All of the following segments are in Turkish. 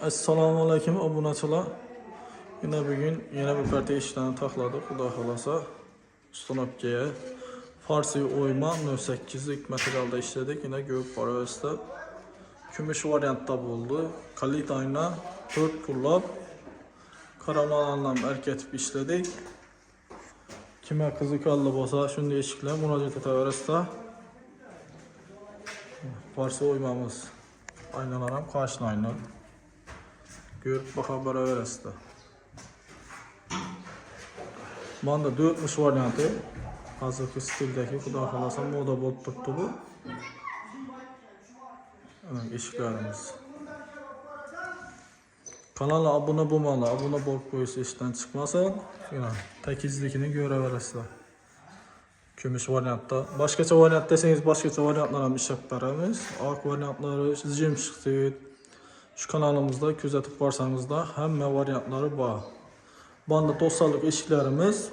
Assalomu alaykum obunachilar. Yine bugün yeni bir parti işlerini takladık. Xudo xolasa Ustunopka'ya Farsi oyma 08'lik materialda işledik. Yine görüp barasında gümüş variantta buldu. Kalit ayna 4 pullab karamalandan erketip işledik. Kime kızıkallı bolsa şunu değişikle müracaat etaverasida Farsi oymamız aynalaram karşına aynan. Görüp baka beraberasida. Bunda 4 variantı. Hazırki stildeki Xudo xolasa moda bolup turibdi bu. Eshiklarimiz. Kanala abone bo'lmanglar, abone bo'lib qo'ysa ishdan chiqmasa, tekizlikini ko'raverasizlar. Kumush variantda. Boshqacha variant desangiz, boshqacha variantlar ham ishlab beramiz. Oq variantlari jim chiqdi. Şu kanalımızda kuzatib borsangizda hamma variantlari bor. Bunda 90'lık eshiklarimiz.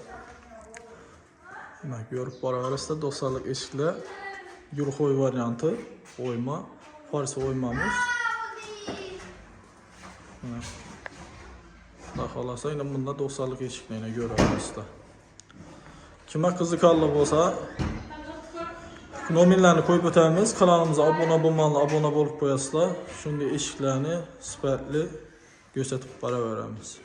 Mana görüp boraverasizlar 90'lık eshiklar. Yurxoy variantı oyma, Farsi oymamız. Xudo xolasa yine bunda 90'lık eshiklarni ko'raverasizlar. Kime qiziqarli bo'lsa, nomerlarni qo'yib o'tamiz. Kanalımıza abone bo'lmanglar, abone bo'lib qo'yasizlar. Shunday eshiklarni sifatli ko'rsatib boraveramiz.